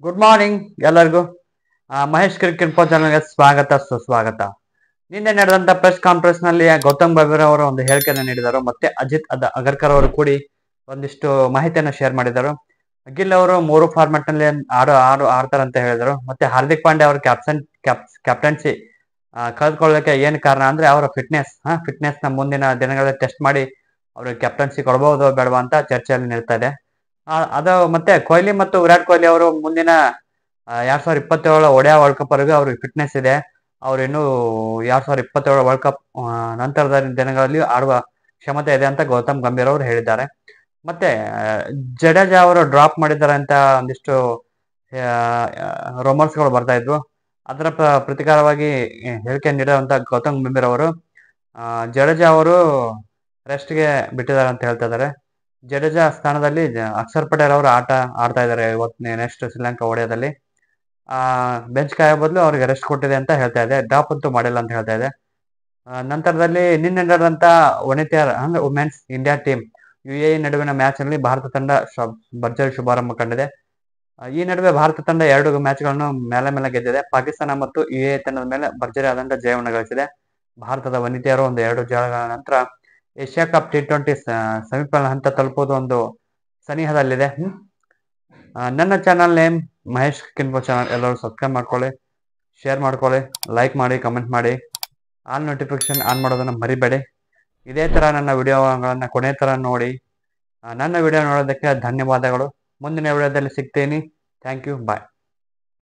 Good morning ಎಲ್ಲರಿಗೂ. Mahesh cricket ಚಾನಲ್ಗೆ ಸ್ವಾಗತ ಸುಸ್ವಾಗತ. ನಿನ್ನೆ ನಡೆದಂತ ಪ್ರೆಸ್ ಕಾನ್ಫರೆನ್ಸ್ ನಲ್ಲಿ ಗೌತಮ್ ಗಂಭೀರ್ ಅವರು ಒಂದು ಹೇಳಿಕೆಯನ್ನು ನೀಡಿದರು. ಮತ್ತೆ ಅಜಿತ್ ಅಗರ್ಕರ್ ಅವರು ಕೂಡಿ ಒಂದಿಷ್ಟು ಮಾಹಿತಿಯನ್ನು ಶೇರ್ ಮಾಡಿದರು. ಗಿಲ್ ಅವರು 3 ಫಾರ್ಮೆಟ್ ನಲ್ಲಿ ಆಡ್ತಾರೆ ಅಂತ ಹೇಳಿದರು. ಮತ್ತೆ ಹಾರ್ದಿಕ್ ಪಾಂಡ್ಯ ಅವರು ಕ್ಯಾಪ್ಟನ್ಸಿ ಕಳೆದುಕೊಳ್ಳಕ್ಕೆ ಏನ್ ಕಾರಣ ಅಂದ್ರೆ ಅವರ ಫಿಟ್ನೆಸ್ ನ ಮುಂದಿನ ದಿನಗಳಲ್ಲಿ ಟೆಸ್ಟ್ ಮಾಡಿ ಅವರು ಕ್ಯಾಪ್ಟನ್ಸಿ ಕೊಡಬಹುದು ಬೇಡವಾ ಅಂತ ಚರ್ಚೆಯಲ್ಲಿ ನಿಲ್ತಾ ಇದೆ. ಅದು ಮತ್ತೆ ಕೊಹ್ಲಿ ಮತ್ತು ವಿರಾಟ್ ಕೊಹ್ಲಿ ಅವರು ಮುಂದಿನ 2027 ಒಡಿಯಾ ವರ್ಲ್ಡ್ ಕಪ್ ವರೆಗೂ ಅವ್ರಿಗೆ ಫಿಟ್ನೆಸ್ ಇದೆ. ಅವ್ರು ಇನ್ನು 2027 ವರ್ಲ್ಡ್ ಕಪ್ ನಂತರದ ದಿನಗಳಲ್ಲಿ ಆಡುವ ಕ್ಷಮತೆ ಇದೆ ಅಂತ ಗೌತಮ್ ಗಂಭೀರ್ ಅವರು ಹೇಳಿದ್ದಾರೆ. ಮತ್ತೆ ಜಡೇಜಾ ಅವರು ಡ್ರಾಪ್ ಮಾಡಿದ್ದಾರೆ ಅಂತ ಒಂದಿಷ್ಟು ರೋಮರ್ಸ್ ಗಳು ಬರ್ತಾ ಇದ್ವು. ಅದರ ಪ್ರತಿಕಾರವಾಗಿ ಹೇಳಿಕೆ ನೀಡಿರುವಂತ ಗೌತಮ್ ಗಂಭೀರ್ ಅವರು ಜಡೇಜಾ ಅವರು ರೆಸ್ಟ್ಗೆ ಬಿಟ್ಟಿದ್ದಾರೆ ಅಂತ ಹೇಳ್ತಾ ಇದ್ದಾರೆ. ಜಡೇಜಾ ಸ್ಥಾನದಲ್ಲಿ ಅಕ್ಷರ್ ಪಟೇಲ್ ಅವರು ಆಡ್ತಾ ಇದ್ದಾರೆ ಇವತ್ತು ನೆಕ್ಸ್ಟ್ ಶ್ರೀಲಂಕಾ ಒಡಿಯಾದಲ್ಲಿ. ಬೆಂಚ್ ಕಾಯೋ ಬದಲು ಅವ್ರಿಗೆ ರೆಸ್ಟ್ ಕೊಟ್ಟಿದೆ ಅಂತ ಹೇಳ್ತಾ ಇದೆ. ಡ್ರಾಪ್ ಅಂತೂ ಮಾಡಿಲ್ಲ ಅಂತ ಹೇಳ್ತಾ ಇದೆ. ನಂತರದಲ್ಲಿ ನಿನ್ನೆ ನಡೆದಂತ ವನಿತೆಯರ ಅಂದ್ರೆ ವುಮೆನ್ಸ್ ಇಂಡಿಯಾ ಟೀಮ್ UAE ನಡುವಿನ ಮ್ಯಾಚ್ ನಲ್ಲಿ ಭಾರತ ತಂಡ ಭರ್ಜರಿ ಶುಭಾರಂಭ ಕಂಡಿದೆ. ಈ ನಡುವೆ ಭಾರತ ತಂಡ 2 ಮ್ಯಾಚ್ಗಳನ್ನು ಮೇಲೆ ಗೆದ್ದಿದೆ. ಪಾಕಿಸ್ತಾನ ಮತ್ತು UAE ತಂಡದ ಮೇಲೆ ಭರ್ಜರಿ ಆದಂತ ಜಯವನ್ನು ಗಳಿಸಿದೆ. ಭಾರತದ ವನಿತೆಯರು ಒಂದು 2 ಜಯಗಳ ನಂತರ ಏಷ್ಯಾ ಕಪ್ T20 ಸೆಮಿಫೈನಲ್ ಹಂತ ತಲುಪುವುದು ಒಂದು ಸನಿಹದಲ್ಲಿದೆ. ನನ್ನ ಚಾನಲ್ ನೇಮ್ ಮಹೇಶ್ ಕಿನ್ಪೋ ಚಾನಲ್. ಎಲ್ಲರೂ ಸಬ್ಸ್ಕ್ರೈಬ್ ಮಾಡ್ಕೊಳ್ಳಿ, ಶೇರ್ ಮಾಡ್ಕೊಳ್ಳಿ, ಲೈಕ್ ಮಾಡಿ, ಕಮೆಂಟ್ ಮಾಡಿ, ಆಲ್ ನೋಟಿಫಿಕೇಶನ್ ಆನ್ ಮಾಡೋದನ್ನ ಮರಿಬೇಡಿ. ಇದೇ ತರ ನನ್ನ ವಿಡಿಯೋಗಳನ್ನ ಕೊನೆ ತರ ನೋಡಿ. ನನ್ನ ವಿಡಿಯೋ ನೋಡೋದಕ್ಕೆ ಧನ್ಯವಾದಗಳು. ಮುಂದಿನ ವಿಡಿಯೋದಲ್ಲಿ ಸಿಗ್ತೀನಿ. Thank you, bye.